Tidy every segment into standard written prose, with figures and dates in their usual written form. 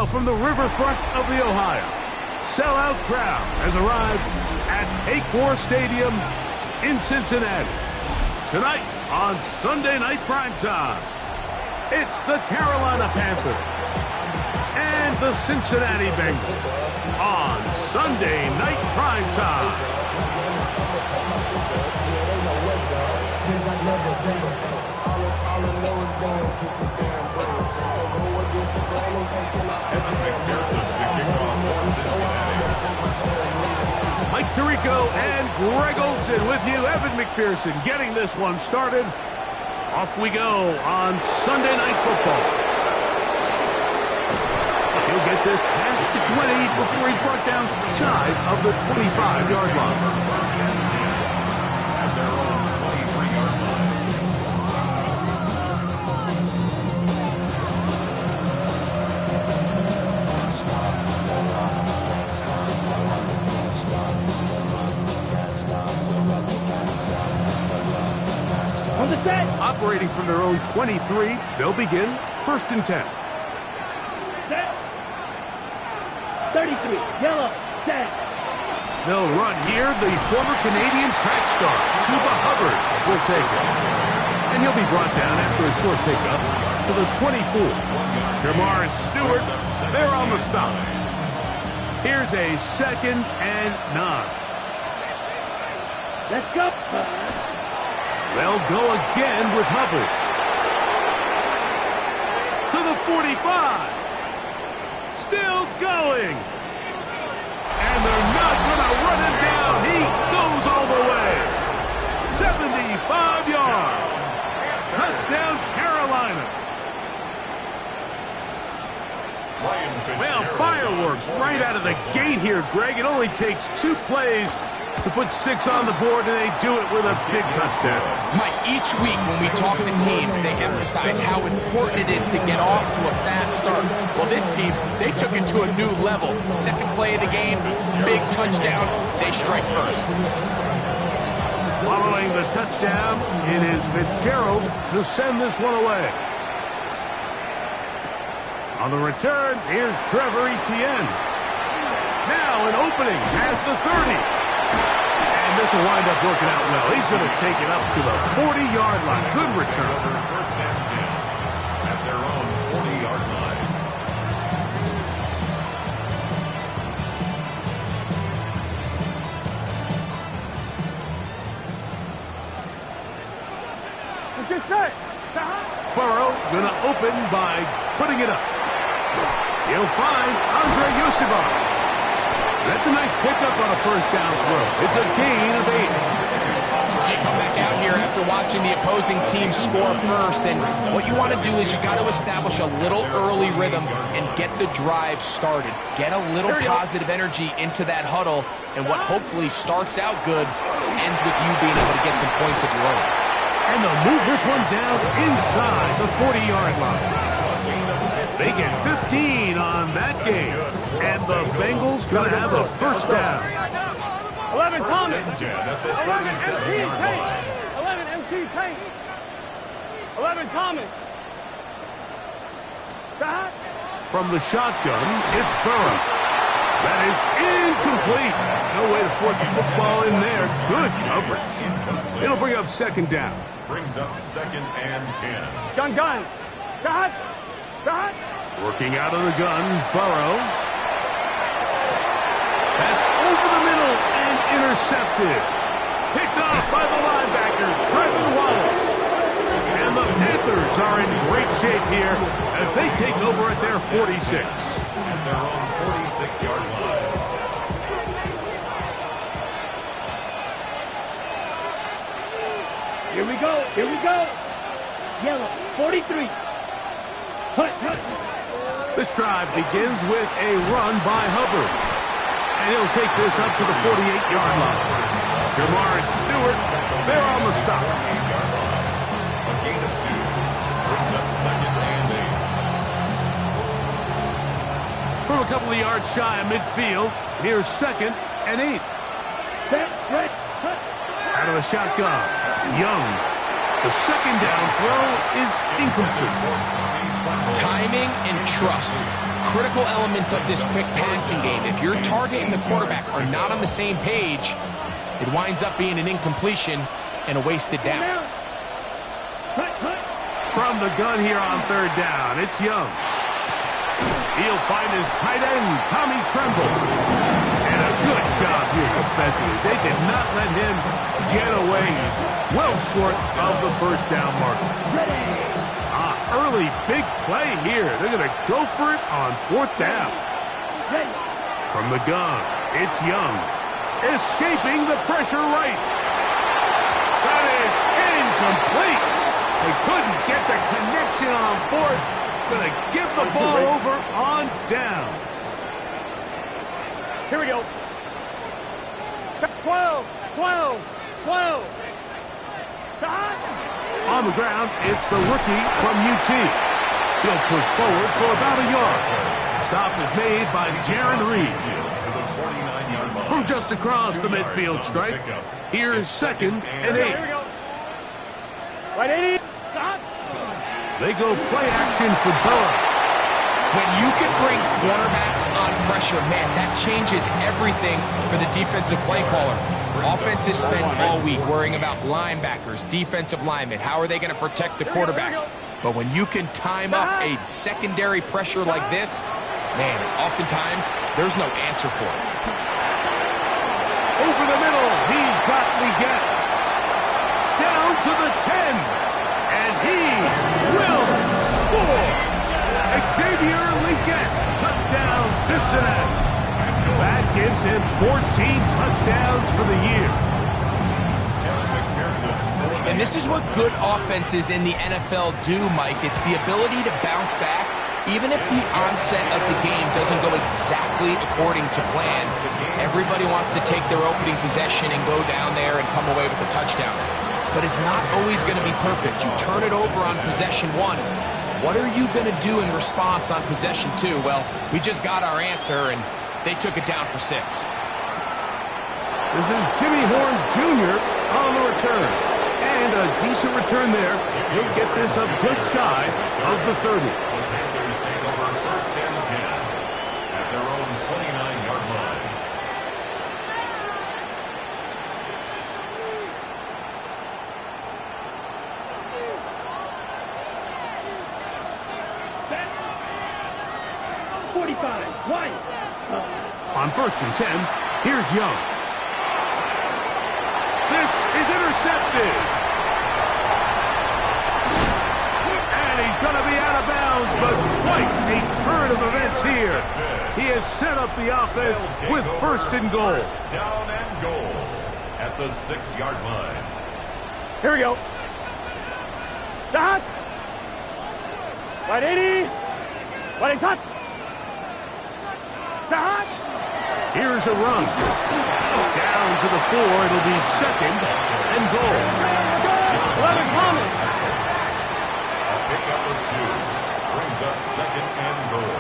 Now from the riverfront of the Ohio, sellout crowd has arrived at Paycor Stadium in Cincinnati. Tonight on Sunday Night Primetime, it's the Carolina Panthers and the Cincinnati Bengals on Sunday Night Primetime. Mike Tirico and Greg Olsen with you. Evan McPherson getting this one started. Off we go on Sunday Night Football. He'll get this past the 20 before he's brought down shy of the 25-yard line. Operating from their own 23, they'll begin 1st and 10. Set. 33, yellow, set. They'll run here. The former Canadian track star, Chuba Hubbard, will take it. And he'll be brought down after a short pickup to the 24. Jamar Stewart, they're on the stop. Here's a 2nd and 9. Let's go. They'll go again with Hubbard. To the 45. Still going. And they're not going to run him down. He goes all the way. 75 yards. Touchdown, Carolina. Well, fireworks right out of the gate here, Greg. It only takes 2 plays to put 6 on the board, and they do it with a big touchdown. Mike, each week when we talk to teams, they emphasize how important it is to get off to a fast start. Well, this team, they took it to a new level. 2nd play of the game, big touchdown, they strike first. Following the touchdown, it is Fitzgerald to send this one away. On the return, here's Trevor Etienne. Now an opening past the 30. And this will wind up working out well. He's going to take it up to the 40-yard line. Good return. 1st and 10 at their own 40-yard line. Let's get set. Burrow going to open by putting it up. He'll find Andre Yosibas. That's a nice pickup on a 1st down throw. It's a gain of 8. So you come back out here after watching the opposing team score first, and what you want to do is you got to establish a little early rhythm and get the drive started. Get a little positive energy into that huddle, and what hopefully starts out good ends with you being able to get some points of your own. And they'll move this one down inside the 40-yard line. They get 15 on that game. And the Bengals going to have a 1st down. 11 Thomas. 11 MC Tank. 11 MC Tank. 11 Thomas. From the shotgun, it's Burrow. That is incomplete. No way to force the football in there. Good coverage. It'll bring up 2nd down. Brings up 2nd and 10. Gun. Stop. Working out of the gun, Burrow. That's over the middle and intercepted. Picked off by the linebacker, Trevin Wallace. And the Panthers are in great shape here as they take over at their 46. At their own 46-yard line. Here we go. Yellow, 43. Hut. This drive begins with a run by Hubbard. And he'll take this up to the 48-yard line. Jamar Stewart, they're on the stop. A gain of 2. Brings up 2nd and 8. From a couple of yards shy of midfield, here's 2nd and 8. Out of the shotgun, Young. The 2nd down throw is incomplete. Timing and trust. critical elements of this quick passing game. If your target and the quarterback are not on the same page, it winds up being an incompletion and a wasted down. From the gun here on third down, it's Young. He'll find his tight end, Tommy Tremble. And a good job here defensively. They did not let him get away. He's well short of the first down mark. Early big play here. They're going to go for it on fourth down. From the gun, it's Young. Escaping the pressure right. That is incomplete. They couldn't get the connection on fourth. Going to give the ball over on down. Here we go. 12, 12, 12. On the ground, it's the rookie from UT. He'll push forward for about a yard. Stop is made by Jaron Reed. From just across the midfield stripe, here's 2nd and 8. Here we go. Right 80. Stop. They go play action for Burrow. When you can bring cornerbacks on pressure, man, that changes everything for the defensive play caller. Offenses spend all week worrying about linebackers, defensive linemen. How are they going to protect the quarterback? But when you can time up a secondary pressure like this, man, oftentimes there's no answer for it. Over the middle, he's got Leggett. Down to the 10. And he will score. Xavier Leggett, touchdown Cincinnati. That gives him 14 touchdowns for the year. And this is what good offenses in the NFL do, Mike. It's the ability to bounce back, even if the onset of the game doesn't go exactly according to plan. Everybody wants to take their opening possession and go down there and come away with a touchdown. But it's not always going to be perfect. You turn it over on possession 1. What are you going to do in response on possession 2? Well, we just got our answer, and they took it down for 6. This is Jimmy Horn Jr. on the return. And a decent return there. He'll get this up just shy of the 30. The Panthers take over 1st and 10 at their own 29-yard line. On 1st and 10, here's Young. This is intercepted. And he's going to be out of bounds, but quite a turn of events here. He has set up the offense with 1st and goal. 1st down and goal at the 6-yard line. Here we go. Stop. Right 80. Right 80. Stop. Stop. Here's a run. Down to the 4. It'll be 2nd and goal. 11 Thomas. A pickup of 2 brings up 2nd and goal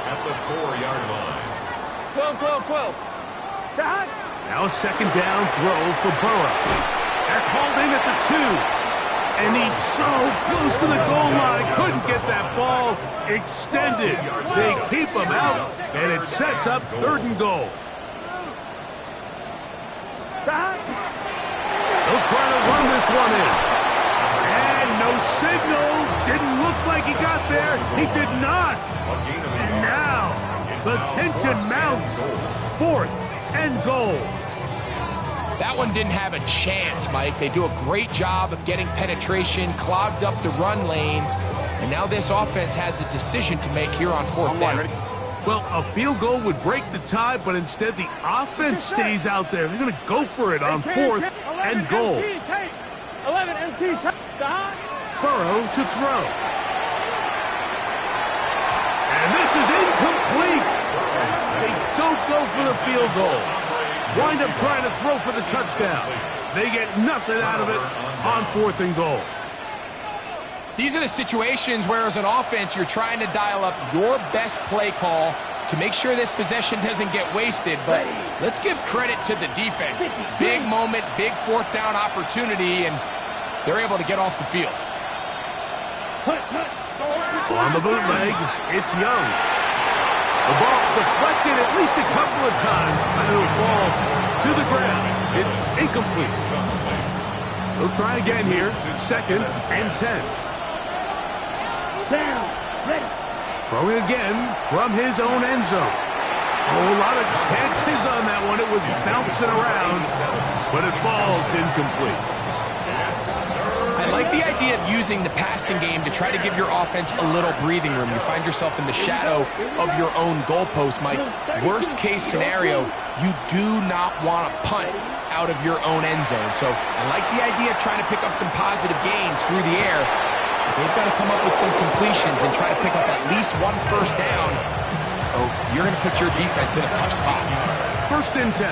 at the 4-yard line. 12, 12, 12. Stop. Now a 2nd down throw for Burrow. That's hauled in at the 2. And he's so close to the goal line. Couldn't get that ball extended. They keep him out, and it sets up 3rd and goal. They'll try to run this one in. And no signal. Didn't look like he got there. He did not. And now the tension mounts. 4th and goal. That one didn't have a chance, Mike. They do a great job of getting penetration, clogged up the run lanes, and now this offense has a decision to make here on 4th down. Well, a field goal would break the tie, but instead the offense stays out there. They're going to go for it on 4th and goal. 11 MT. Burrow to throw. And this is incomplete. They don't go for the field goal. Wind up trying to throw for the touchdown. They get nothing out of it on 4th and goal. These are the situations where, as an offense, you're trying to dial up your best play call to make sure this possession doesn't get wasted. But let's give credit to the defense. Big moment, big 4th down opportunity, and they're able to get off the field. On the bootleg, it's Young. The ball deflected at least a couple of times, but it'll fall to the ground. It's incomplete. They'll try again here. 2nd and 10. Down. Ready. Throwing again from his own end zone. Oh, a lot of chances on that one. It was bouncing around, but it falls incomplete. I like the idea of using the passing game to try to give your offense a little breathing room. You find yourself in the shadow of your own goalpost, Mike. Worst case scenario, you do not want to punt out of your own end zone. So I like the idea of trying to pick up some positive gains through the air. They've got to come up with some completions and try to pick up at least one first down. Oh, you're going to put your defense in a tough spot. 1st and 10.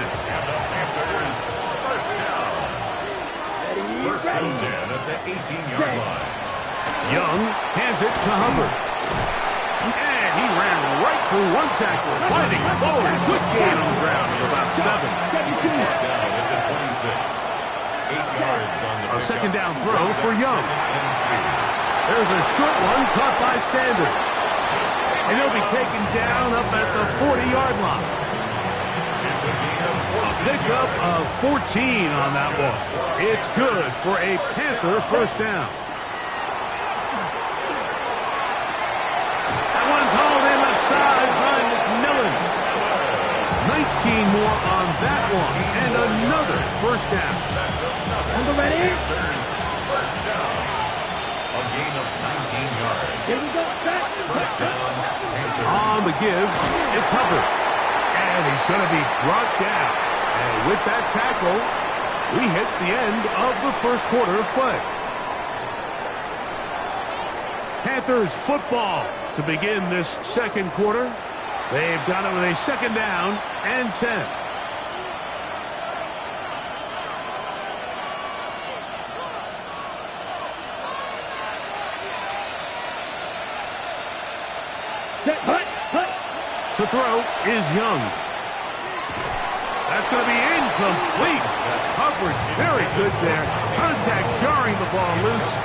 First and 10 at the 18-yard line. Young hands it to Hubbard. And he ran right through one tackle, fighting forward. Good gain on the ground of about 7. Down at the 26. 8 yards on the A second down throw for Young. 2. There's a short one caught by Sanders. And he'll be taken down up at the 40-yard line. A pickup of 14 on that one. It's good for a Panther first down. That one's hauled in left side by McMillan. 19 more on that one. And another first down. Number ready. First down. A gain of 19 yards. Here we go. Set. First down. Panthers. On the give, it's Hubbard. And he's going to be brought down. And with that tackle, we hit the end of the first quarter of play. Panthers football to begin this second quarter. They've got it with a second down and 10. To throw is Young. That's going to be incomplete. Coverage very good there. Contact jarring the ball loose.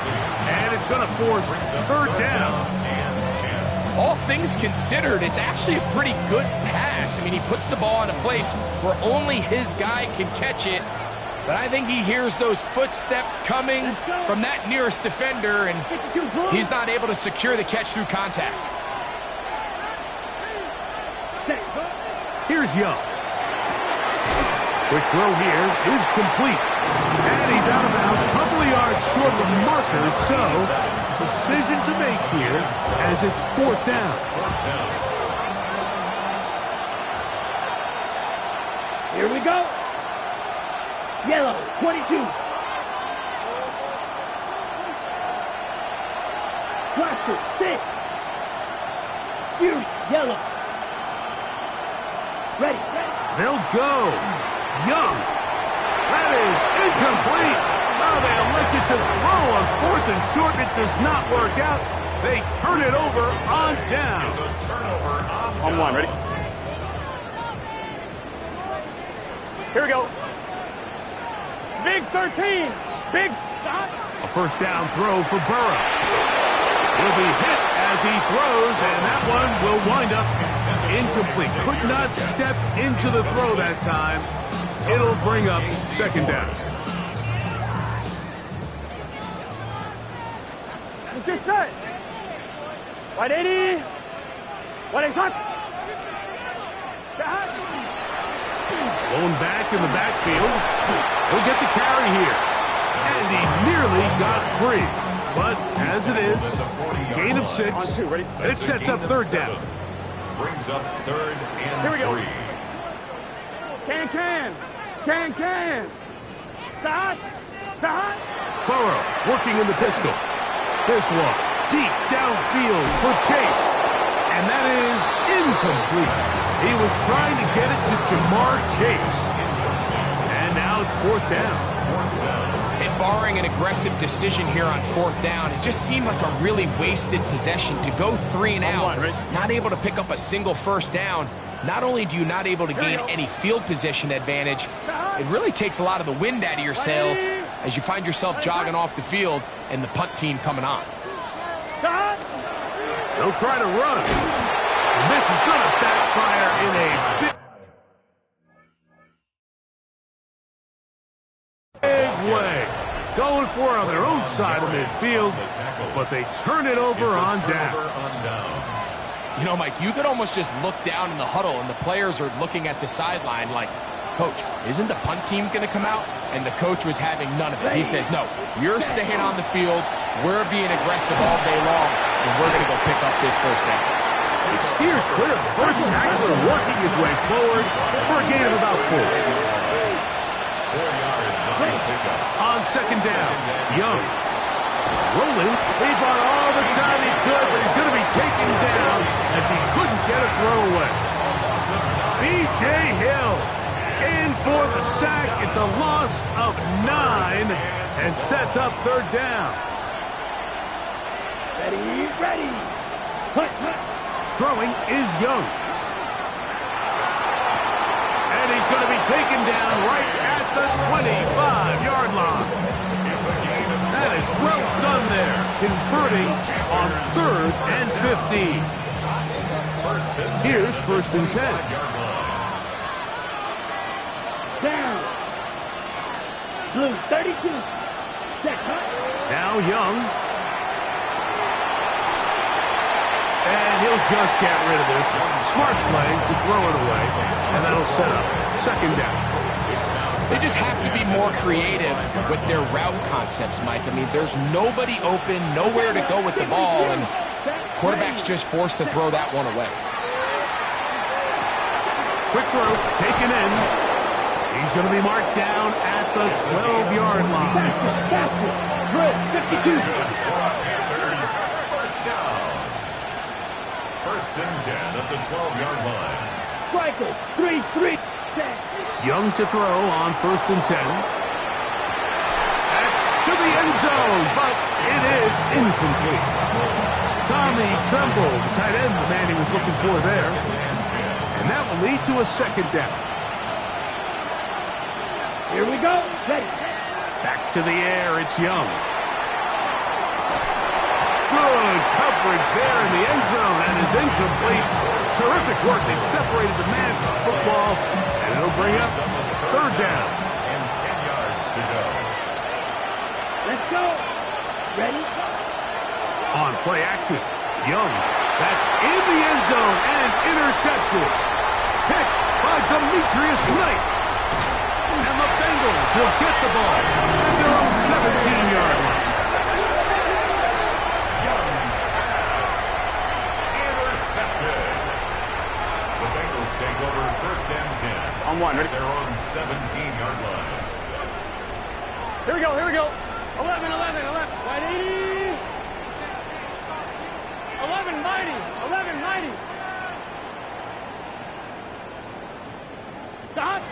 And it's going to force 3rd down. All things considered, it's actually a pretty good pass. I mean, he puts the ball in a place where only his guy can catch it. But I think he hears those footsteps coming from that nearest defender, and he's not able to secure the catch through contact. Here's Young. Quick throw here is complete. And he's out of bounds, a couple of yards short of the marker, so decision to make here as it's 4th down. Here we go. Yellow, 22. Cluster, 6. Fury, yellow. Ready. They'll go. Young. That is incomplete. Now they elected to throw on 4th and short. It does not work out. They turn it over on down. On 1, ready? Here we go. Big 13. Big stop. A first down throw for Burrow. He'll be hit as he throws, and that one will wind up incomplete. Could not step into the throw that time. It'll bring up 2nd down. It's just set. 180. 180. Going back in the backfield. He'll get the carry here. And he nearly got free. But as it is, gain of 6. On 2, ready? It sets up 3rd down. Brings up 3rd and Here we go. 3. Can. Stop. Burrow working in the pistol. This one deep downfield for Chase. And that is incomplete. He was trying to get it to Jamar Chase. And now it's 4th down. And barring an aggressive decision here on 4th down, it just seemed like a really wasted possession to go 3 and out, not able to pick up a single first down. Not only do you not able to gain any field position advantage, it really takes a lot of the wind out of your sails as you find yourself jogging off the field and the punt team coming on. They'll try to run. And this is going to backfire in a big way. Going for it on their own side of midfield, but they turn it over on down. You know, Mike, you could almost just look down in the huddle, and the players are looking at the sideline like, Coach, isn't the punt team going to come out? And the coach was having none of it. He says, no, you're staying on the field. We're being aggressive all day long, and we're going to go pick up this first down. He steers clear of the first tackler, working his way forward for a gain of about 4. 4 yards on the pickup. On second down, Young. Rolling. He bought all the time he could, but he's going to be taken down as he couldn't get a throw away. B.J. Hill in for the sack. It's a loss of 9 and sets up third down. Ready. Hunt. Throwing is Young. And he's going to be taken down right at the 25-yard line. That is well done there, converting on 3rd and 15. Here's 1st and 10. Down. Blue 32. Check. Now Young. And he'll just get rid of this. Smart play to throw it away. And that'll set up 2nd down. They just have to be more creative with their route concepts, Mike. I mean, there's nobody open, nowhere to go with the ball, and quarterback's just forced to throw that one away. Quick throw, taken in. He's going to be marked down at the 12-yard line. Drill 52. First down. 1st and 10 at the 12-yard line. Striker 3-3. Young to throw on 1st and 10. That's to the end zone, but it is incomplete. Tommy Tremble, the tight end, the man he was looking for there. And that will lead to a 2nd down. Here we go. Ready. Back to the air, it's Young. Good coverage there in the end zone. That is incomplete. Terrific work. They separated the man from the football. And it'll bring up 3rd down. And 10 yards to go. Let's go. Ready. On play action, Young. That's in the end zone and intercepted. Picked by Demetrius Knight. And the Bengals will get the ball at their own 17-yard line. Young's pass. Intercepted. The Bengals take over 1st and 10. On 1, ready? They're on 17-yard line. Here we go. 11. 180. 11 mighty. Stop.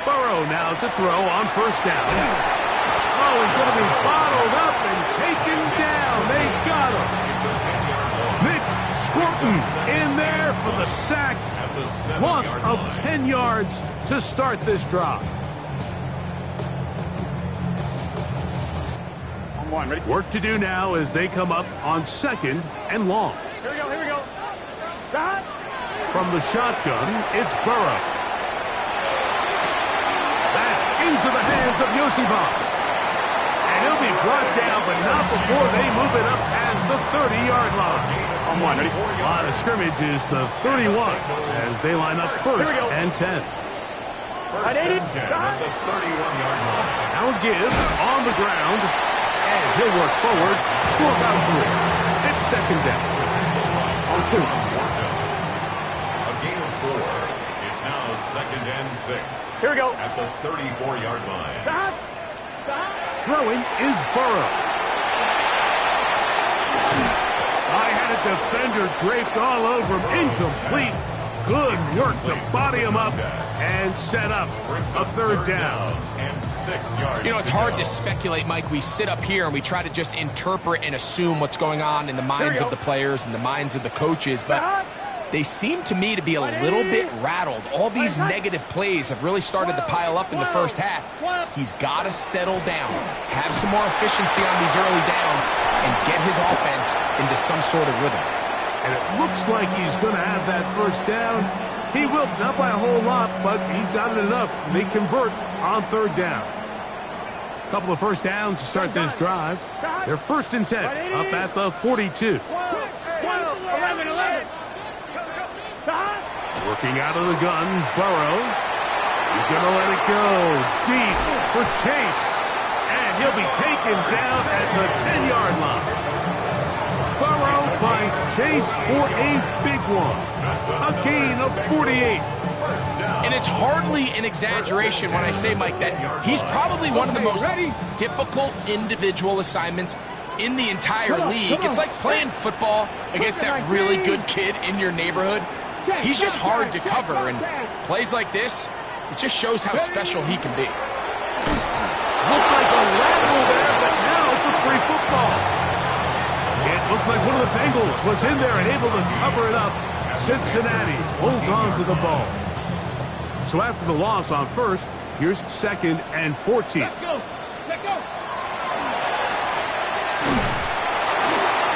Burrow now to throw on 1st down. Oh, he's going to be bottled up and taken down. They got him. It's a 10-yard loss. Nick Scorton in there for the sack. At the 7-yard Loss of line. 10 yards to start this drive. On 1, ready? Work to do now as they come up on 2nd and long. Here we go. Stop. From the shotgun, it's Burrow. That's into the hands of Yosibach. And he'll be brought down, but not before they move it up as the 30-yard line. On 1, ready? Line of scrimmage is the 31 as they line up 1st and 10. 1st and 10 at the 31-yard line. Now a give on the ground, and he'll work forward for about 3. It's 2nd down. On 2. A gain of 4. It's now 2nd and 6. Here we go. At the 34-yard line. Stop. Throwing is Burrow. I had a defender draped all over him. Incomplete. Good work to body him up and set up a 3rd down. And 6 yards. You know, it's hard to speculate, Mike. We sit up here and we try to just interpret and assume what's going on in the minds of the players and the minds of the coaches, but they seem to me to be a little bit rattled. All these negative plays have really started to pile up in the first half. He's got to settle down, have some more efficiency on these early downs, and get his offense into some sort of rhythm. And it looks like he's going to have that first down. He will, not by a whole lot, but he's got it enough. They convert on third down. A couple of first downs to start this drive. They're 1st and 10, up at the 42. 11. Working out of the gun, Burrow. He's going to let it go deep for Chase. And he'll be taken down at the 10-yard line. Burrow finds Chase for a big one. A gain of 48. And it's hardly an exaggeration when I say, Mike, that he's probably one of the most difficult individual assignments in the entire league. It's like playing football against that really good kid in your neighborhood. He's just hard to cover, and plays like this, it just shows how special he can be. Looked like a lateral there, but now it's a free football. It looks like one of the Bengals was in there and able to cover it up. Cincinnati holds on to the ball. So after the loss on first, here's 2nd and 14. Let's go.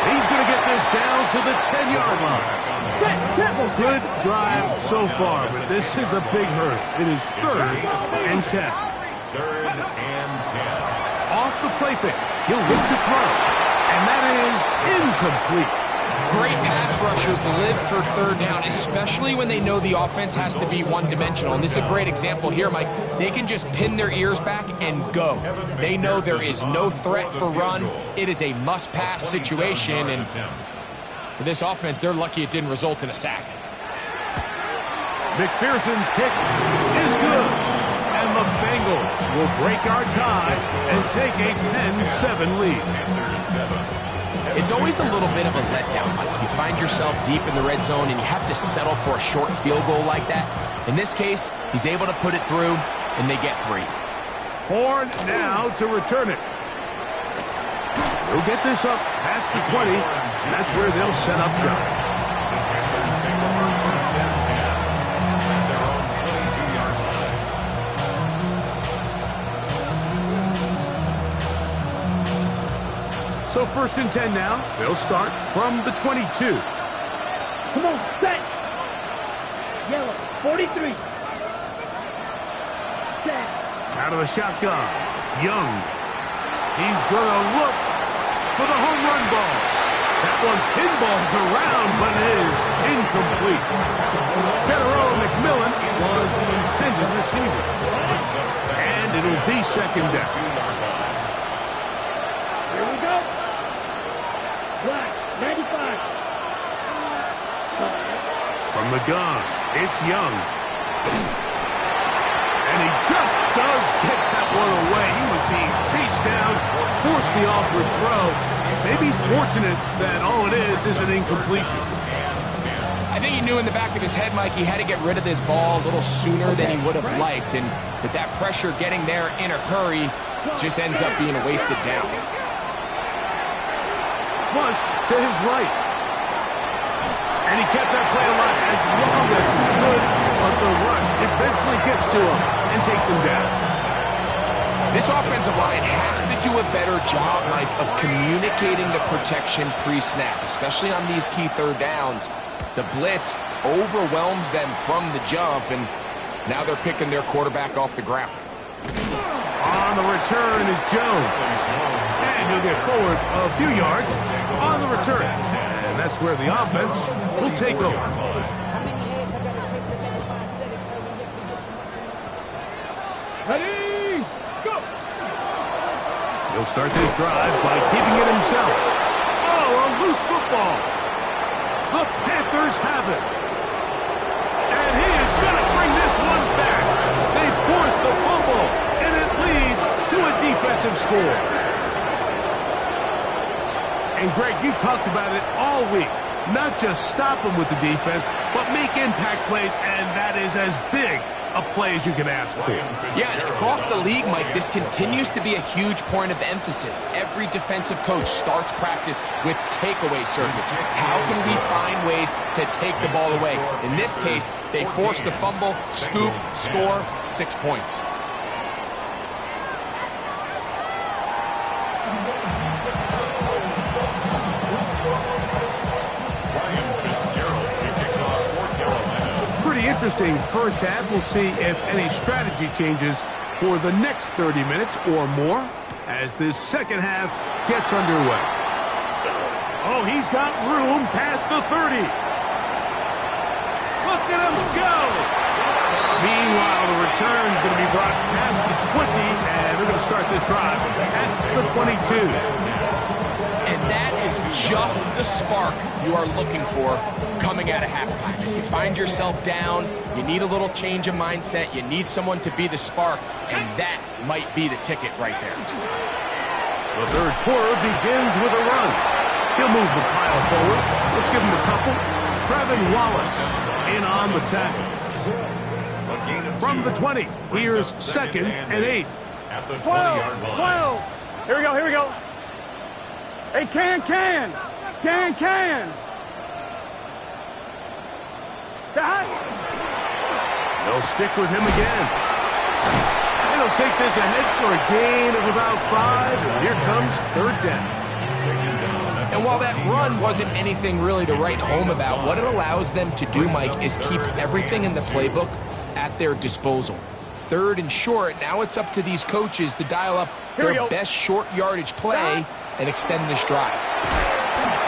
He's going to get this down to the 10-yard line. Good drive so far, but this is a big hurdle. It is 3rd and 10. 3rd and 10. Off the play fake. He'll look to throw. And that is incomplete. Great pass rushers live for 3rd down, especially when they know the offense has to be one-dimensional. And this is a great example here, Mike. They can just pin their ears back and go. They know there is no threat for run. It is a must-pass situation, and for this offense, they're lucky it didn't result in a sack. McPherson's kick is good. And the Bengals will break our tie and take a 10-7 lead. It's always a little bit of a letdown, Mike. You find yourself deep in the red zone and you have to settle for a short field goal like that. In this case, he's able to put it through, and they get 3. Horn now to return it. He'll get this up past the 20, and that's where they'll set up shop. The Panthers take over 1st and 10 at their own 22-yard line. So 1st and 10 now. They'll start from the 22. Come on, set. Yellow, 43. Set. Out of the shotgun. Young. He's going to look for the home run ball. That one pinballs around, but it is incomplete. Federer McMillan was the intended receiver. And it'll be 2nd down. Here we go. Black, 95. From the gun, it's Young. And he just does get that one away. He was being chased down, forced the awkward throw. Maybe he's fortunate that all it is an incompletion. I think he knew in the back of his head, Mike, he had to get rid of this ball a little sooner than he would have liked. And with that pressure getting there in a hurry, just ends up being a wasted down. Flush to his right. And he kept that play alive as long as he could, but the rush eventually gets to him and takes him down. This offensive line has to do a better job, Mike, of communicating the protection pre-snap, especially on these key 3rd downs. The blitz overwhelms them from the jump, and now they're picking their quarterback off the ground. On the return is Jones. And he'll get forward a few yards on the return. And that's where the offense will take over. Ready, go! He'll start this drive by keeping it himself. Oh, a loose football. The Panthers have it. And he is going to bring this one back. They force the fumble, and it leads to a defensive score. And Greg, you talked about it all week. Not just stop them with the defense, but make impact plays, and that is as big a play as you can ask for. Yeah, across the league, Mike, this continues to be a huge point of emphasis. Every defensive coach starts practice with takeaway circuits. How can we find ways to take the ball away? In this case, they force the fumble, scoop, score, 6 points. Ryan interesting first half. We'll see if any strategy changes for the next 30 minutes or more as this second half gets underway. Oh, he's got room past the 30. Look at him go. Meanwhile, the return's going to be brought past the 20, and they're going to start this drive at the 22. And that is just the spark you are looking for coming out of halftime. You find yourself down, you need a little change of mindset, you need someone to be the spark, and that might be the ticket right there. The third quarter begins with a run. He'll move the pile forward. Let's give him a couple. Trevin Wallace in on the tackle. From the 20, here's second and 8. At the 20-yard line. 12. Here we go, here we go. Hey, can. They'll stick with him again. And he'll take this ahead for a gain of about 5. And here comes third down. And while that run wasn't anything really to write home about, what it allows them to do, Mike, is keep everything in the playbook at their disposal. Third and short, now it's up to these coaches to dial up their best short yardage play and extend this drive.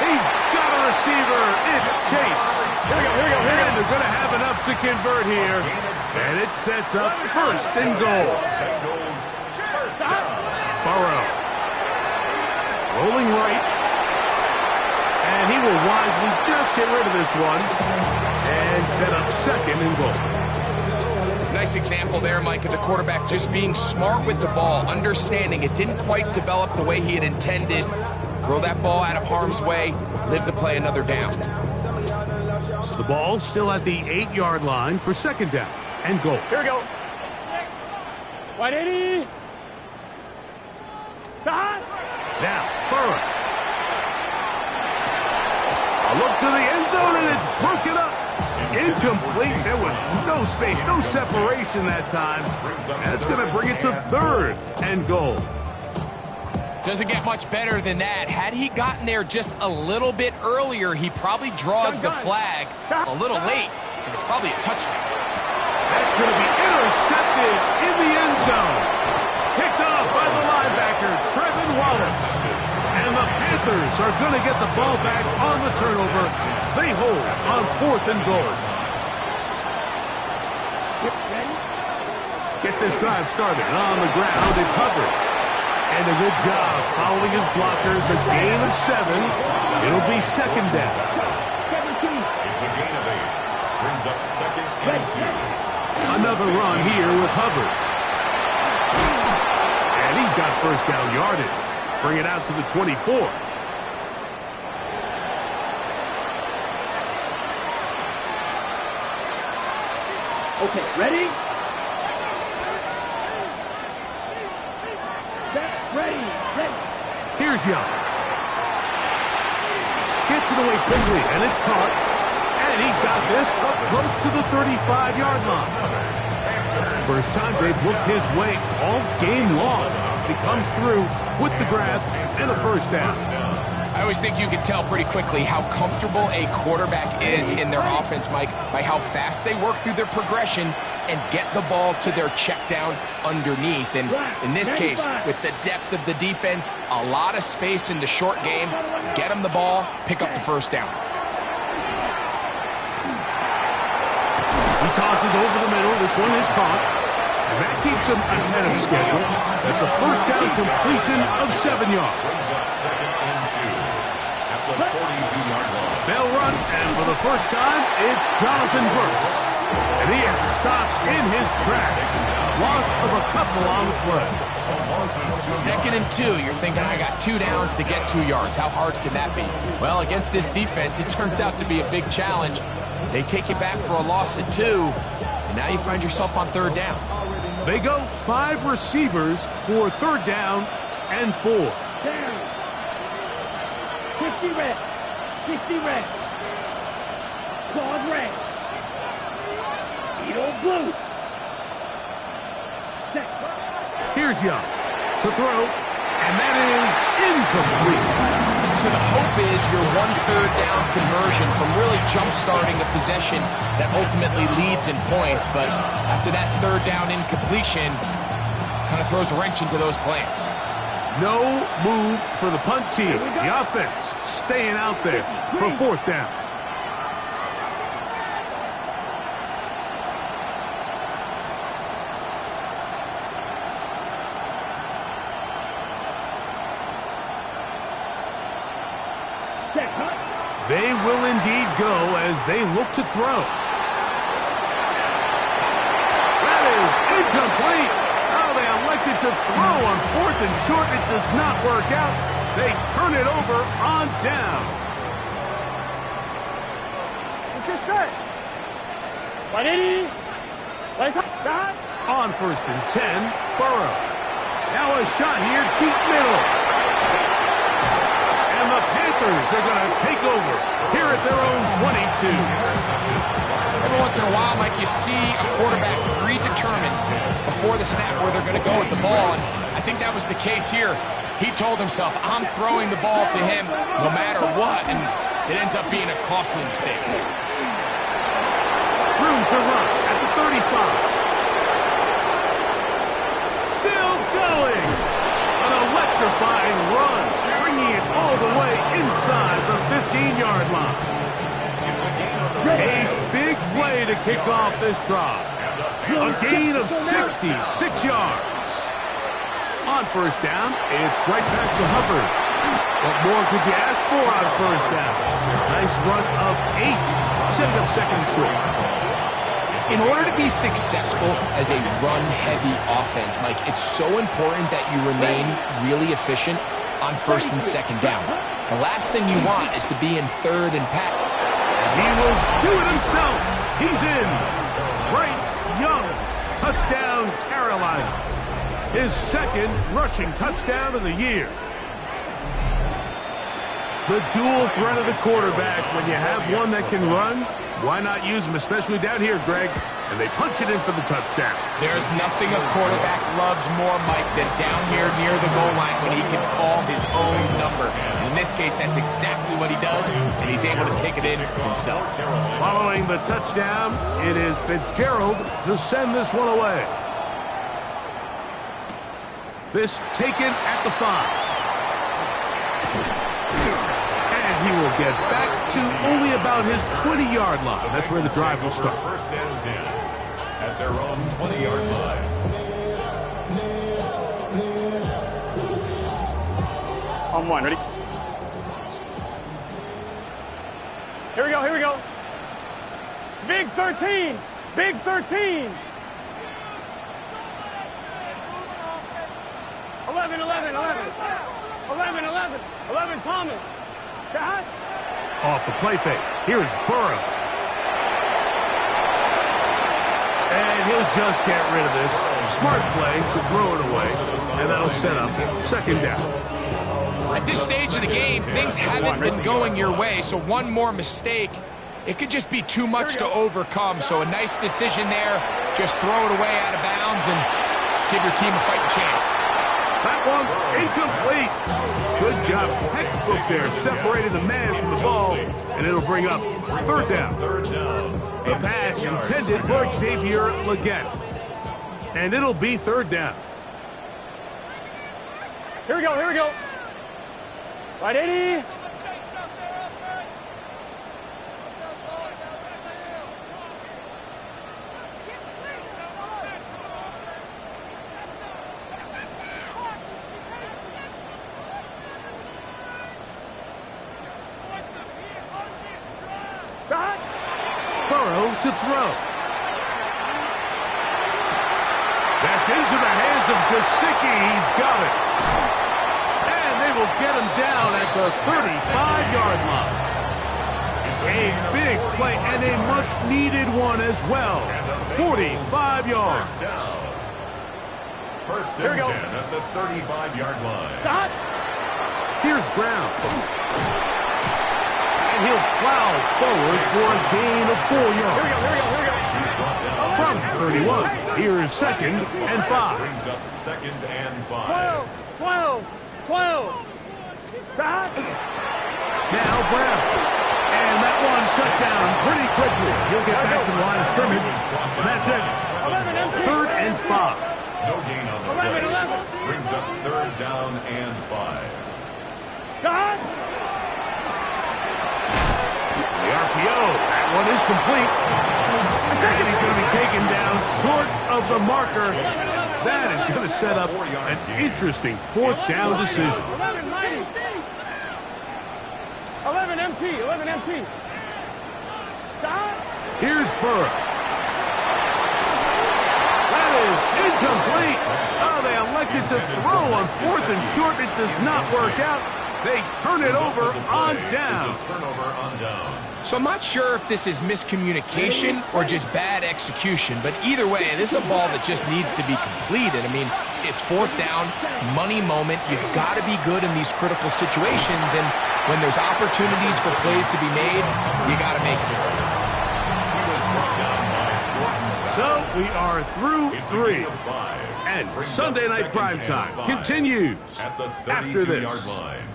He's got a receiver. It's Chase. Here we go. And they're going to have enough to convert here. And it sets up first and goal. Burrow. Rolling right. And he will wisely just get rid of this one and set up second and goal. Nice example there, Mike, of the quarterback just being smart with the ball, understanding it didn't quite develop the way he had intended. Throw that ball out of harm's way, live to play another down. So the ball still at the 8-yard line for second down and goal. Here we go. White 80. Now, Burrow. A look to the end zone, and it's broken up. Incomplete. There was no space, no separation that time. That's going to bring it to third and goal. Doesn't get much better than that. Had he gotten there just a little bit earlier, he probably draws the flag a little late, and it's probably a touchdown. That's going to be intercepted in the end zone. Picked off by the linebacker, Trevin Wallace. And the Panthers are going to get the ball back on the turnover. They hold on fourth and goal. Get this drive started. On the ground, it's Hubbard. And a good job following his blockers. A gain of 7. It'll be second down. It's a gain of 8. Brings up second and 2. Another run here with Hubbard. And he's got first down yardage. Bring it out to the 24. Okay, ready? Ready. Here's Young. Gets it away quickly, and it's caught. And he's got this up close to the 35-yard line. First time they've looked his way all game long. He comes through with the grab and a first down. I always think you can tell pretty quickly how comfortable a quarterback is in their offense, Mike, by how fast they work through their progression and get the ball to their check down underneath. And in this case, with the depth of the defense, a lot of space in the short game, get them the ball, pick up the first down. He tosses over the middle. This one is caught. And that keeps him ahead of schedule. That's a first down completion of 7 yards. Brings up second and 2. At the 42-yard line. They'll run, and for the first time, it's Jonathan Brooks. And he is stopped in his tracks. Loss of a couple on the play. Second and 2, you're thinking, I got 2 downs to get 2 yards. How hard can that be? Well, against this defense, it turns out to be a big challenge. They take you back for a loss at 2, and now you find yourself on third down. They go 5 receivers for third down and 4. 50 red. 50 red. Claws red. Edo blue. Here's Young to throw, and that is incomplete. So the hope is your 1/3 down conversion from really jump-starting a possession that ultimately leads in points. But after that 3rd down incompletion, kind of throws a wrench into those plans. No move for the punt team. The offense staying out there for 4th down. They will indeed go as they look to throw. That is incomplete. Oh, they elected to throw on 4th and short. It does not work out. They turn it over on down. On 1st and 10, Burrow. Now a shot here, deep middle. And the Panthers are going to take over here at their own 22. Every once in a while, Mike, you see a quarterback predetermined before the snap where they're going to go with the ball, and I think that was the case here. He told himself, I'm throwing the ball to him no matter what, and it ends up being a costly mistake. Room to run at the 35. Still going. An electrifying run, bringing it all the way inside the 15-yard line. A big play to kick off this drive. A gain of 66 yards. On 1st down, it's right back to Hubbard. What more could you ask for on 1st down? Nice run of 8, setting up 2nd and short. In order to be successful as a run-heavy offense, Mike, it's so important that you remain really efficient on 1st and 2nd down. The last thing you want is to be in 3rd and pack. He will do it himself. He's in. Bryce Young, touchdown Carolina. His 2nd rushing touchdown of the year. The dual threat of the quarterback. When you have one that can run, why not use him, especially down here, Greg? And they punch it in for the touchdown. There's nothing a quarterback loves more, Mike, than down here near the goal line when he can call his own number. And in this case, that's exactly what he does, and he's able to take it in himself. Following the touchdown, it is Fitzgerald to send this one away. This taken at the 5. He will get back to only about his 20-yard line. That's where the drive will start. 1st and 10 at their own 20-yard line. On 1, ready? Here we go, here we go. Big 13, big 13. 11, 11, 11. 11, 11, 11, Thomas. Off the play fake. Here's Burrow. And he'll just get rid of this. Smart play to throw it away. And that'll set up 2nd down. At this stage of the game, things haven't been going your way, so one more mistake, it could just be too much to overcome. So a nice decision there. Just throw it away out of bounds and give your team a fighting chance. That one incomplete. Good job, textbook there, separating the man from the ball, and it'll bring up 3rd down. A pass intended for Xavier Legette, and it'll be 3rd down. Here we go, here we go. Right, 80. Burrow to throw. That's into the hands of Gesicki. He's got it. And they will get him down at the 35-yard line. A big play and a much-needed one as well. 45 yards. 1st and 10 at the 35-yard line. Stop. Here's Brown. And he'll plow forward for a gain of 4 yards. Here we go, here we go, here we go. From 31, here's 2nd and 5. Brings up 2nd and 5. 12, 12, 12. Now Brown. And that one shut down pretty quickly. He'll get back to the line of scrimmage. And that's it. 3rd and 5. No gain on the play. Brings up 3rd down and 5. The RPO. That one is complete. And he's going to be taken down short of the marker. That is going to set up an interesting 4th down decision. 11 MT. Here's Burrow. That is incomplete. Oh, they elected to throw on 4th and short. It does not work out. They turn it over on down. Turnover on down. So I'm not sure if this is miscommunication or just bad execution, but either way, this is a ball that just needs to be completed. I mean, it's 4th down, money moment. You've got to be good in these critical situations, and when there's opportunities for plays to be made, you got to make them. So we are through 3. And Sunday Night Primetime continues after this. Line.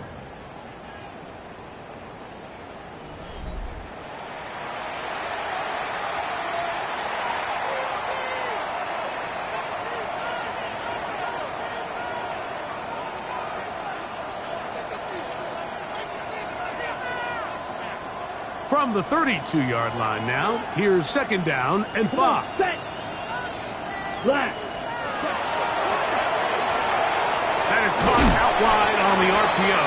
From the 32-yard line now, here's 2nd down and 5. Black. That is caught out wide on the RPO.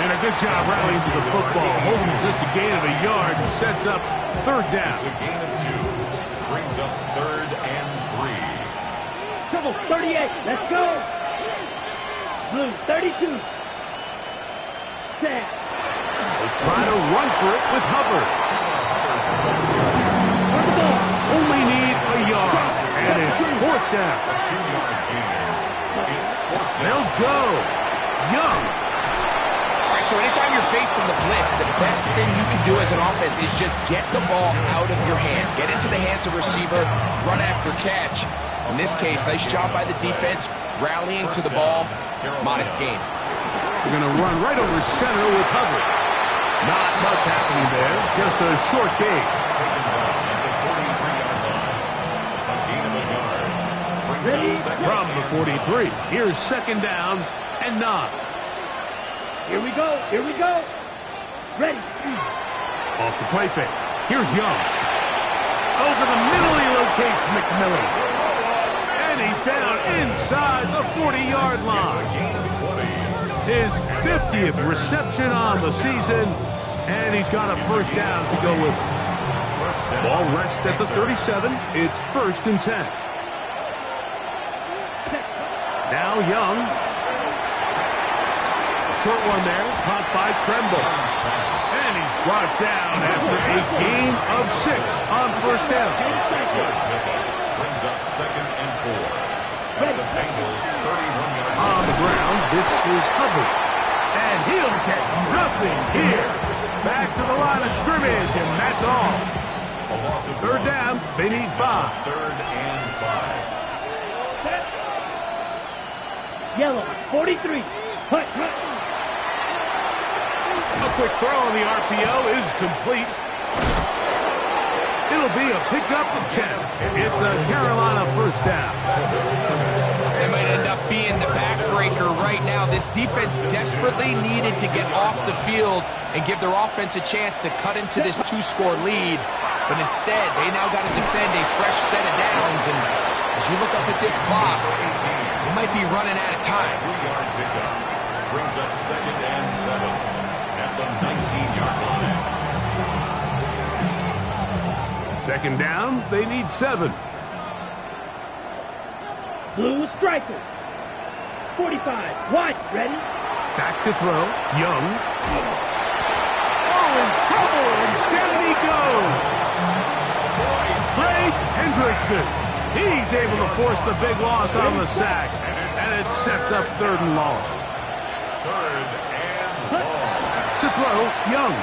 And a good job rallying to the football. Holding just a gain of a yard and sets up 3rd down. It's a gain of 2. Brings up 3rd and 3. Trouble 38. Let's go. Blue 32. Set. They try to run for it with Hubbard. Only need a yard. And it's 4th down. A 2-yard gain. It's 4th down. They'll go. Young. All right, so anytime you're facing the blitz, the best thing you can do as an offense is just get the ball out of your hand. Get into the hands of receiver, run after catch. In this case, nice job by the defense, rallying to the ball. Modest gain. We're going to run right over center with Hubbard. Not much happening there, just a short gain. Taken down at the 43-yard line. A gain of a yard. Brings up 2nd From the and 43, here's 2nd down and 9. Here we go. Ready. Off the play fake. Here's Young. Over the middle, he locates McMillan. And he's down inside the 40-yard line. gain of 20. His 50th reception on the season, and he's got a 1st down to go with it. Ball rests at the 37. It's 1st and 10. Now Young. Short one there, caught by Tremble. And he's brought down after a gain of 6 on 1st down. Brings up 2nd and 4. At the Bengals 31-yard line. On the ground, this is Hubbard. And he'll get nothing here. Back to the line of scrimmage, and that's all. A loss of 3rd down, they need 5. 3rd and 5. Yellow 43. Hut. A quick throw on the RPO is complete. It'll be a pickup of 10. It's a Carolina 1st down. That might end up being the backbreaker right now. This defense desperately needed to get off the field and give their offense a chance to cut into this 2-score lead. But instead, they now got to defend a fresh set of downs. And as you look up at this clock, they might be running out of time. 3-yard pickup. Brings up 2nd and 7. At the 19-yard line. 2nd down, they need 7. Blue striker. 45. White. Ready. Back to throw. Young. Oh, in trouble, and down he goes. Trey Hendrickson. He's able to force the big loss on the sack, and it sets up 3rd and long. 3rd and long. To throw, Young.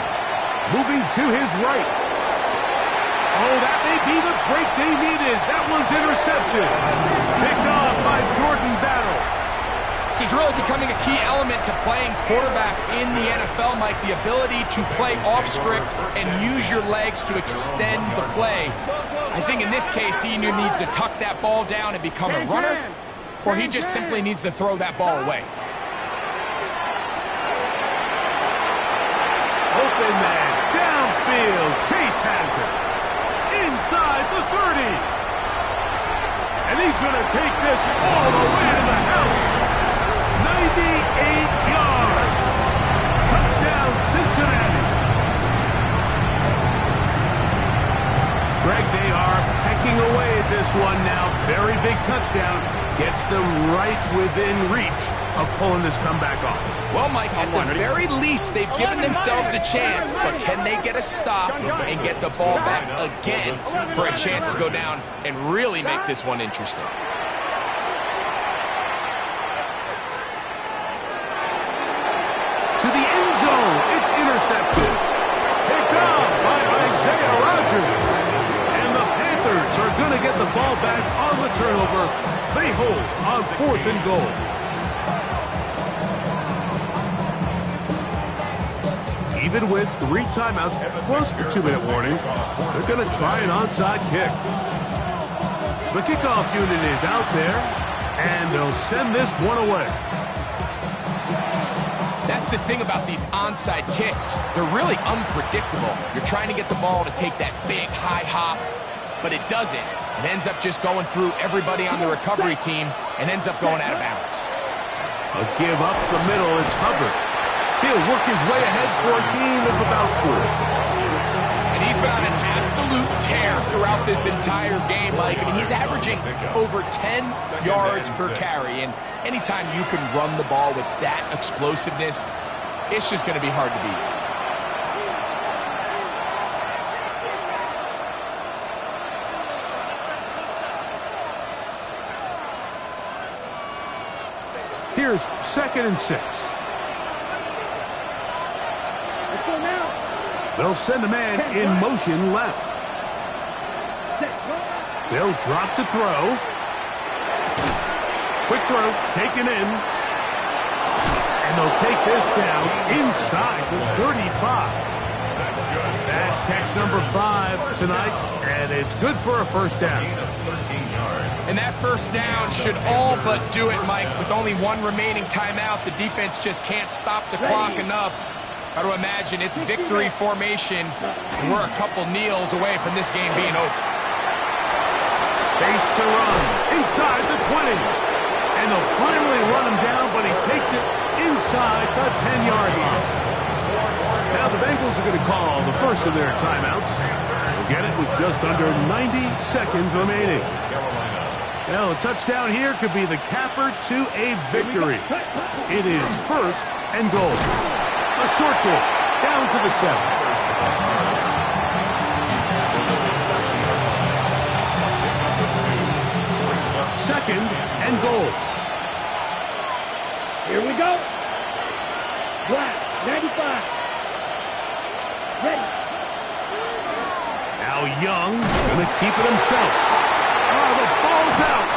Moving to his right. Oh, that may be the break they needed. That one's intercepted. Picked off by Jordan Battle. This is really becoming a key element to playing quarterback in the NFL, Mike. The ability to play off script and use your legs to extend the play. I think in this case, he either needs to tuck that ball down and become a runner, or he just simply needs to throw that ball away. Open man, downfield, Chase has it. Inside the 30. And he's going to take this all the way to the house. 98 yards. Touchdown, Cincinnati. Greg, they are pecking away at this one now. Very big touchdown. Gets them right within reach of pulling this comeback off. Well, Mike, at the very least, they've given themselves a chance, but can they get a stop and get the ball back again for a chance to go down and really make this one interesting? To the end zone, it's intercepted. Picked up by Isaiah Rodgers. And the Panthers are going to get the ball back on the turnover. They hold on 4th and goal. Even with 3 timeouts plus the 2-minute warning, they're going to try an onside kick. The kickoff unit is out there, and they'll send this one away. That's the thing about these onside kicks. They're really unpredictable. You're trying to get the ball to take that big high hop, but it doesn't. It ends up just going through everybody on the recovery team and ends up going out of bounds. A give up the middle, it's Hubbard. He'll work his way ahead for a gain of about 4. And he's been on an absolute tear throughout this entire game, Mike. I mean, he's averaging over 10 yards per carry. And anytime you can run the ball with that explosiveness, it's just going to be hard to beat. Here's 2nd and 6. They'll send a man in motion left. They'll drop to throw. Quick throw, taken in. And they'll take this down inside the 35. That's catch number 5 tonight, and it's good for a first down. And that first down should all but do it, Mike. With only 1 remaining timeout, the defense just can't stop the clock enough. Got to imagine it's victory formation, and we're a couple kneels away from this game being over. Space to run inside the 20. And they'll finally run him down, but he takes it inside the 10-yard line. Now the Bengals are going to call the first of their timeouts. They'll get it with just under 90 seconds remaining. Well, a touchdown here could be the capper to a victory. It is 1st and goal. A short goal, down to the 7. Second and goal. Here we go. Black, 95. Ready. Now Young going to keep it himself. Oh, the ball's out.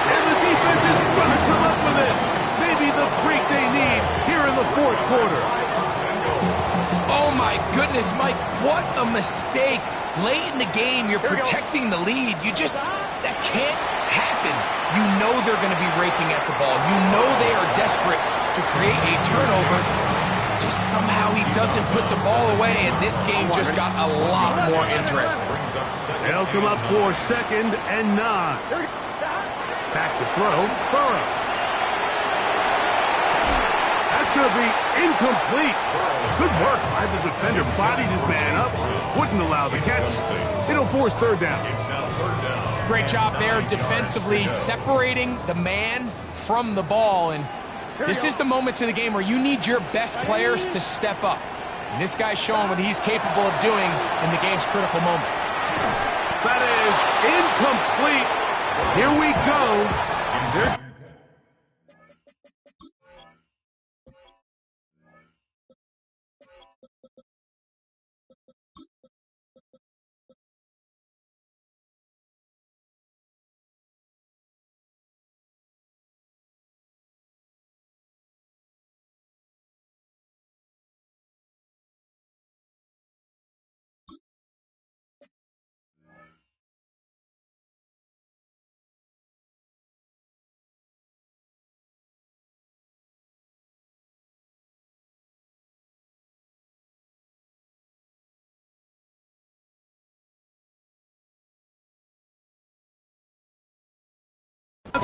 And the defense is going to come up with it. Maybe the break they need here in the 4th quarter. Oh, my goodness, Mike. What a mistake. Late in the game, you're protecting the lead. That can't happen. You know they're going to be raking at the ball. You know they are desperate to create a turnover. Just somehow he doesn't put the ball away, and this game just got a lot more interesting. They'll come up for 2nd and 9. Back to throw, Burrow. That's going to be incomplete. Good work by the defender. Bodied his man up. Wouldn't allow the catch. It'll force 3rd down. Great job there defensively, separating the man from the ball. And this is the moments of the game where you need your best players to step up. And this guy's showing what he's capable of doing in the game's critical moment. That is incomplete. Here we go.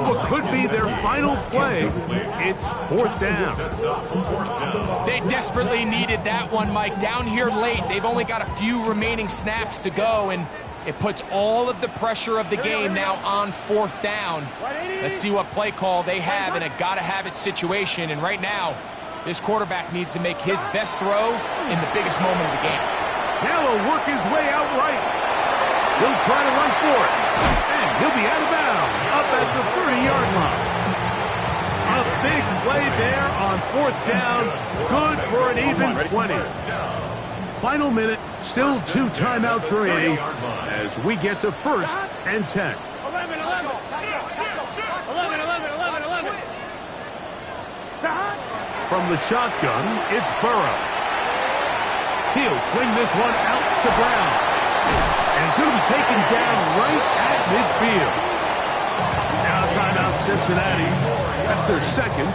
what could be their final play. It's 4th down. They desperately needed that one, Mike. Down here late, they've only got a few remaining snaps to go, and it puts all of the pressure of the game now on 4th down. Let's see what play call they have in a gotta-have-it situation. And right now, this quarterback needs to make his best throw in the biggest moment of the game. Now he'll work his way out right. He'll try to run for it. And he'll be out of bounds up at the 30-yard line. A big play there on 4th down. Good for an even 20. Final minute, still 2 timeouts remaining as we get to 1st and 10. 11. From the shotgun, it's Burrow. He'll swing this one out to Brown. And it's going to be taken down right at midfield. Now timeout Cincinnati. That's their second.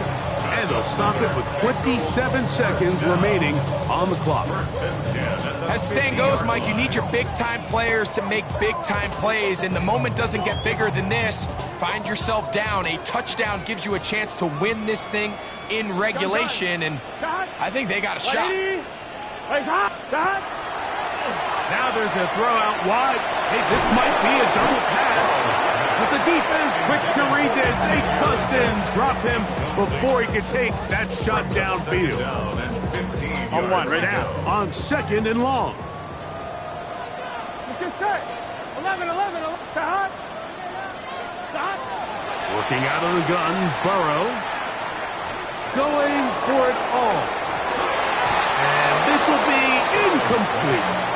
And they'll stop it with 27 seconds remaining on the clock. As the saying goes, Mike, you need your big-time players to make big-time plays, and the moment doesn't get bigger than this. Find yourself down. A touchdown gives you a chance to win this thing in regulation, and I think they got a shot. Now there's a throw out wide. Hey, this might be a double pass. But the defense quick to read this. They bust in, drop him before he could take that shot downfield. On one, right now. On 2nd and long. Let's get set. 11. Working out of the gun, Burrow. Going for it all. And this will be incomplete.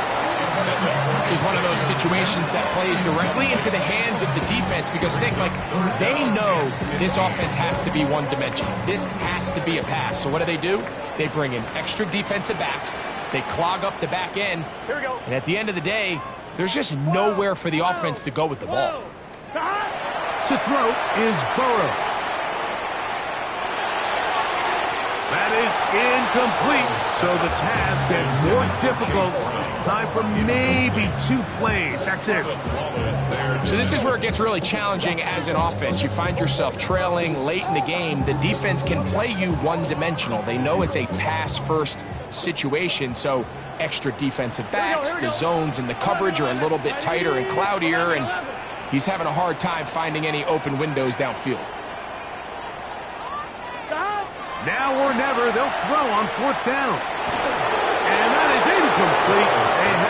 This is one of those situations that plays directly into the hands of the defense because think, like, they know this offense has to be one-dimensional. This has to be a pass. So what do? They bring in extra defensive backs. They clog up the back end. Here we go. And at the end of the day, there's just nowhere for the offense to go with the ball. To throw is Burrow. That is incomplete. So the task gets more difficult. Time for maybe 2 plays. That's it. So this is where it gets really challenging as an offense. You find yourself trailing late in the game. The defense can play you one-dimensional. They know it's a pass-first situation, so extra defensive backs, the zones and the coverage are a little bit tighter and cloudier, and he's having a hard time finding any open windows downfield. Now or never, they'll throw on 4th down. And that is incomplete. A